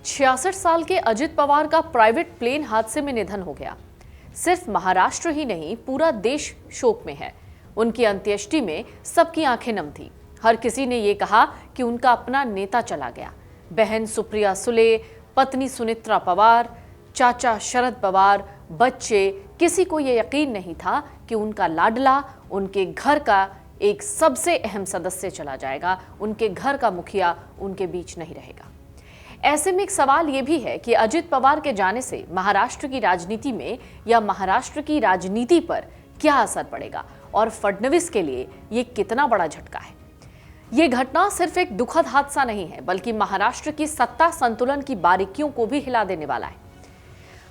66 साल के अजित पवार का प्राइवेट प्लेन हादसे में निधन हो गया। सिर्फ महाराष्ट्र ही नहीं, पूरा देश शोक में है। उनकी अंत्येष्टि में सबकी आंखें नम थी। हर किसी ने ये कहा कि उनका अपना नेता चला गया। बहन सुप्रिया सुले, पत्नी सुनित्रा पवार, चाचा शरद पवार, बच्चे, किसी को ये यकीन नहीं था कि उनका लाडला, उनके घर का एक सबसे अहम सदस्य चला जाएगा। उनके घर का मुखिया उनके बीच नहीं रहेगा। ऐसे में एक सवाल यह भी है कि अजित पवार के जाने से महाराष्ट्र की राजनीति में या महाराष्ट्र की राजनीति पर क्या असर पड़ेगा और फडणवीस के लिए यह कितना बड़ा झटका है। यह घटना सिर्फ एक दुखद हादसा नहीं है, बल्कि महाराष्ट्र की सत्ता संतुलन की बारीकियों को भी हिला देने वाला है।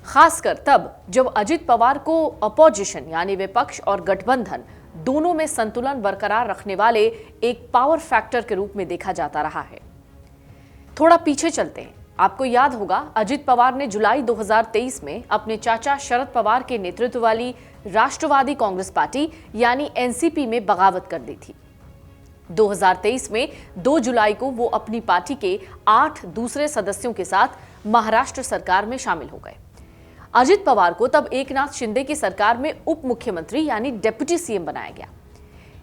खासकर तब जब अजित पवार को अपोजिशन यानी विपक्ष और गठबंधन दोनों में संतुलन बरकरार रखने वाले एक पावर फैक्टर के रूप में देखा जाता रहा है। थोड़ा पीछे चलते हैं। आपको याद होगा, अजित पवार ने जुलाई 2023 में अपने चाचा शरद पवार के नेतृत्व वाली राष्ट्रवादी कांग्रेस पार्टी यानी एनसीपी में बगावत कर दी थी। 2023 में 2 जुलाई को वो अपनी पार्टी के 8 दूसरे सदस्यों के साथ महाराष्ट्र सरकार में शामिल हो गए। अजित पवार को तब एकनाथ शिंदे की सरकार में उप मुख्यमंत्री यानी डेप्यूटी सीएम बनाया गया।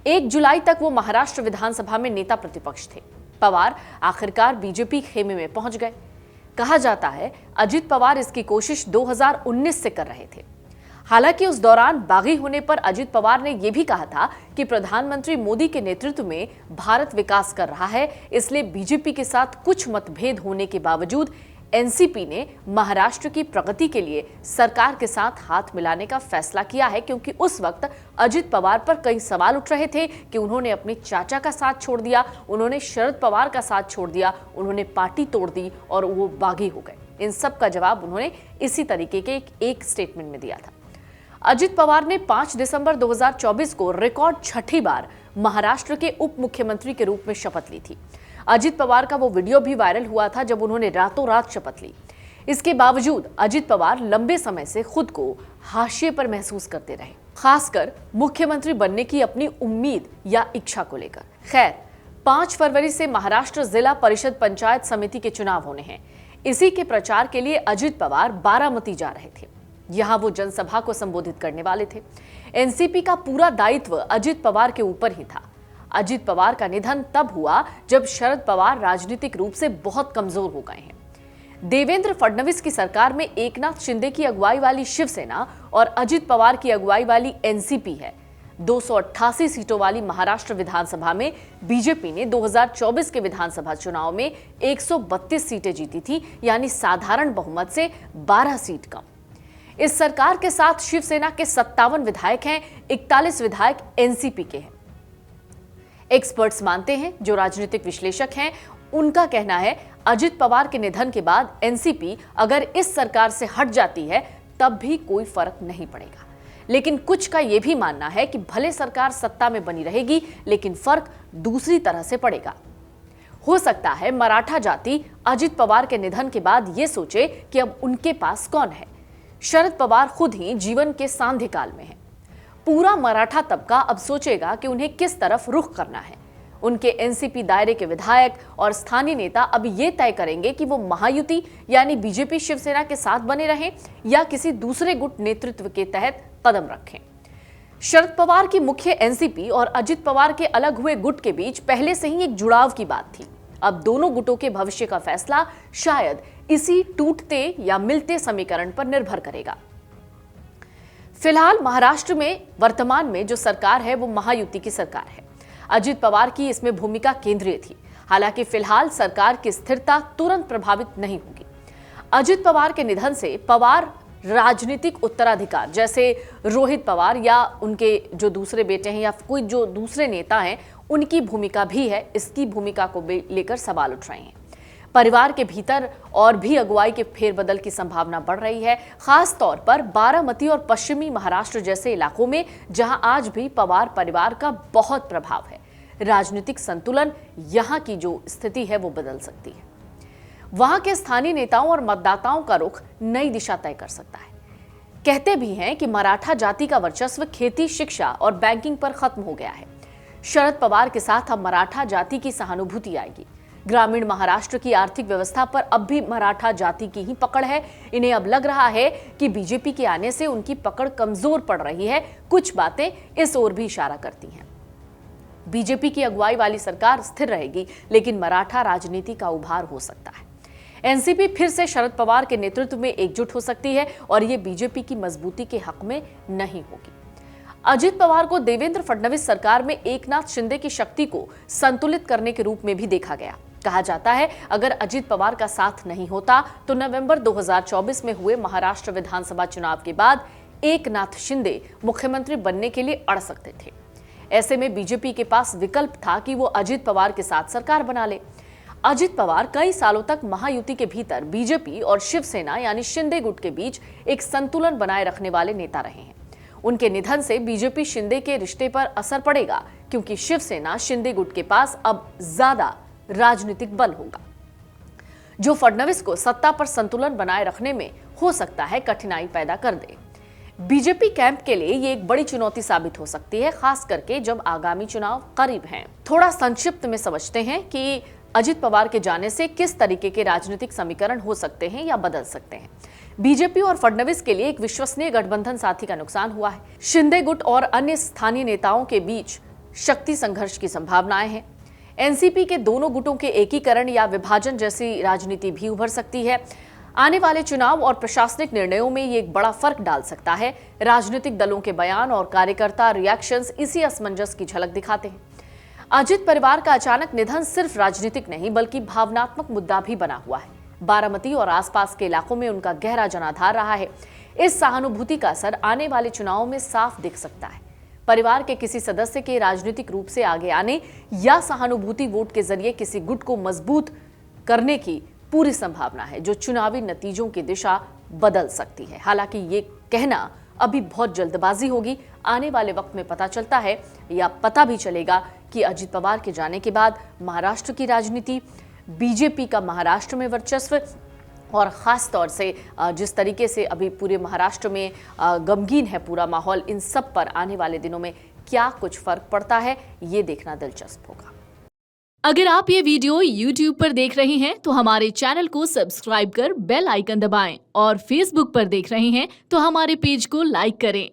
1 जुलाई तक वो महाराष्ट्र विधानसभा में नेता प्रतिपक्ष थे। पवार आखिरकार बीजेपी खेमे में पहुंच गए। कहा जाता है अजित पवार इसकी कोशिश 2019 से कर रहे थे। हालांकि उस दौरान बागी होने पर अजित पवार ने यह भी कहा था कि प्रधानमंत्री मोदी के नेतृत्व में भारत विकास कर रहा है, इसलिए बीजेपी के साथ कुछ मतभेद होने के बावजूद एनसीपी ने महाराष्ट्र की प्रगति के लिए सरकार के साथ हाथ मिलाने का फैसला किया है, क्योंकि उस वक्त अजित पवार पर कई सवाल उठ रहे थे कि उन्होंने अपने चाचा का साथ छोड़ दिया, उन्होंने शरद पवार का साथ छोड़ दिया, उन्होंने पार्टी तोड़ दी और वो बागी हो गए। इन सब का जवाब उन्होंने इसी तरीके के एक स्टेटमेंट में दिया था। अजित पवार ने 5 दिसंबर 2024 को रिकॉर्ड 6ठी बार महाराष्ट्र के उप मुख्यमंत्री के रूप में शपथ ली थी। अजित पवार का वो वीडियो भी वायरल हुआ था जब उन्होंने रातों रात शपथ ली। इसके बावजूद अजित पवार लंबे समय से खुद को हाशिए पर महसूस करते रहे, खासकर मुख्यमंत्री बनने की अपनी उम्मीद या इच्छा को लेकर। खैर, 5 फरवरी से महाराष्ट्र जिला परिषद पंचायत समिति के चुनाव होने हैं। इसी के प्रचार के लिए अजित पवार बारामती जा रहे थे। यहां वो जनसभा को संबोधित करने वाले थे। एनसीपी का पूरा दायित्व अजित पवार के ऊपर ही था। अजित पवार का निधन तब हुआ जब शरद पवार राजनीतिक रूप से बहुत कमजोर हो गए हैं। देवेंद्र फडणवीस की सरकार में एकनाथ शिंदे की अगुवाई वाली शिवसेना और अजित पवार की अगुवाई वाली एनसीपी है। 288 सीटों वाली महाराष्ट्र विधानसभा में बीजेपी ने 2024 के विधानसभा चुनाव में 132 सीटें जीती थी, यानी साधारण बहुमत से 12 सीट कम। इस सरकार के साथ शिवसेना के 57 विधायक हैं, 41 विधायक एनसीपी के हैं। एक्सपर्ट्स मानते हैं, जो राजनीतिक विश्लेषक हैं, उनका कहना है अजित पवार के निधन के बाद एनसीपी अगर इस सरकार से हट जाती है तब भी कोई फर्क नहीं पड़ेगा। लेकिन कुछ का यह भी मानना है कि भले सरकार सत्ता में बनी रहेगी, लेकिन फर्क दूसरी तरह से पड़ेगा। हो सकता है मराठा जाति अजित पवार के निधन के बाद यह सोचे कि अब उनके पास कौन है। शरद पवार खुद ही जीवन के सांध्यकाल में हैं। पूरा मराठा तबका अब सोचेगा कि उन्हें किस तरफ रुख करना है। उनके एनसीपी दायरे के विधायक और स्थानीय नेता अब ये तय करेंगे कि वो महायुति यानी बीजेपी शिवसेना के साथ बने रहें या किसी दूसरे गुट नेतृत्व के तहत कदम रखें। शरद पवार की मुख्य एनसीपी और अजित पवार के अलग हुए गुट के बीच पहले से ही एक जुड़ाव की बात थी। अब दोनों गुटों के भविष्य का फैसला शायद इसी टूटते या मिलते समीकरण पर निर्भर करेगा। फिलहाल महाराष्ट्र में वर्तमान में जो सरकार है वो महायुति की सरकार है। अजित पवार की इसमें भूमिका केंद्रीय थी। हालांकि फिलहाल सरकार की स्थिरता तुरंत प्रभावित नहीं होगी। अजित पवार के निधन से पवार राजनीतिक उत्तराधिकार जैसे रोहित पवार या उनके जो दूसरे बेटे हैं या कोई जो दूसरे नेता हैं, उनकी भूमिका भी है। इसकी भूमिका को लेकर सवाल उठ रहे हैं। परिवार के भीतर और भी अगुवाई के फेरबदल की संभावना बढ़ रही है, खास तौर पर बारामती और पश्चिमी महाराष्ट्र जैसे इलाकों में, जहां आज भी पवार परिवार का बहुत प्रभाव है। राजनीतिक संतुलन, यहां की जो स्थिति है वो बदल सकती है। वहां के स्थानीय नेताओं और मतदाताओं का रुख नई दिशा तय कर सकता है। कहते भी हैं कि मराठा जाति का वर्चस्व खेती, शिक्षा और बैंकिंग पर खत्म हो गया है। शरद पवार के साथ अब मराठा जाति की सहानुभूति आएगी। ग्रामीण महाराष्ट्र की आर्थिक व्यवस्था पर अब भी मराठा जाति की ही पकड़ है। इन्हें अब लग रहा है कि बीजेपी के आने से उनकी पकड़ कमजोर पड़ रही है। कुछ बातें इस ओर भी इशारा करती हैं। बीजेपी की अगुवाई वाली सरकार स्थिर रहेगी, लेकिन मराठा राजनीति का उभार हो सकता है। एनसीपी फिर से शरद पवार के नेतृत्व में एकजुट हो सकती है और ये बीजेपी की मजबूती के हक में नहीं होगी। अजित पवार को देवेंद्र फडणवीस सरकार में एकनाथ शिंदे की शक्ति को संतुलित करने के रूप में भी देखा गया। कहा जाता है अगर अजित पवार का साथ नहीं होता तो नवंबर 2024 में हुए महाराष्ट्र विधानसभा चुनाव के बाद एकनाथ शिंदे मुख्यमंत्री बनने के लिए अड़ सकते थे। ऐसे में बीजेपी के पास विकल्प था कि वो अजित पवार के साथ सरकार बना ले। अजित पवार कई सालों तक महायुति के भीतर बीजेपी और शिवसेना यानी शिंदे गुट के बीच एक संतुलन बनाए रखने वाले नेता रहे हैं। उनके निधन से बीजेपी शिंदे के रिश्ते पर असर पड़ेगा, क्योंकि शिवसेना शिंदे गुट के पास अब ज्यादा राजनीतिक बल होगा, जो फडणवीस को सत्ता पर संतुलन बनाए रखने में हो सकता है कठिनाई पैदा कर दे। बीजेपी कैंप के लिए ये एक बड़ी चुनौती साबित हो सकती है, खास करके जब आगामी चुनाव करीब हैं। थोड़ा संक्षिप्त में समझते हैं कि अजित पवार के जाने से किस तरीके के राजनीतिक समीकरण हो सकते हैं या बदल सकते हैं। बीजेपी और फडणवीस के लिए एक विश्वसनीय गठबंधन साथी का नुकसान हुआ है। शिंदे गुट और अन्य स्थानीय नेताओं के बीच शक्ति संघर्ष की संभावनाएं हैं। एनसीपी के दोनों गुटों के एकीकरण या विभाजन जैसी राजनीति भी उभर सकती है। आने वाले चुनाव और प्रशासनिक निर्णयों में ये एक बड़ा फर्क डाल सकता है। राजनीतिक दलों के बयान और कार्यकर्ता रिएक्शंस इसी असमंजस की झलक दिखाते हैं। अजित परिवार का अचानक निधन सिर्फ राजनीतिक नहीं बल्कि भावनात्मक मुद्दा भी बना हुआ है। बारामती और आसपास के इलाकों में उनका गहरा जनाधार रहा है। इस सहानुभूति का असर आने वाले चुनावों में साफ दिख सकता है। परिवार के किसी सदस्य के राजनीतिक रूप से आगे आने या सहानुभूति वोट के जरिए किसी गुट को मजबूत करने की पूरी संभावना है, जो चुनावी नतीजों की दिशा बदल सकती है। हालांकि ये कहना अभी बहुत जल्दबाजी होगी। आने वाले वक्त में पता चलता है या पता भी चलेगा कि अजित पवार के जाने के बाद महाराष्ट्र की राजनीति, बीजेपी का महाराष्ट्र में वर्चस्व और खास तौर से जिस तरीके से अभी पूरे महाराष्ट्र में गमगीन है पूरा माहौल, इन सब पर आने वाले दिनों में क्या कुछ फर्क पड़ता है, ये देखना दिलचस्प होगा। अगर आप ये वीडियो YouTube पर देख रहे हैं तो हमारे चैनल को सब्सक्राइब कर बेल आइकन दबाएं और Facebook पर देख रहे हैं तो हमारे पेज को लाइक करें।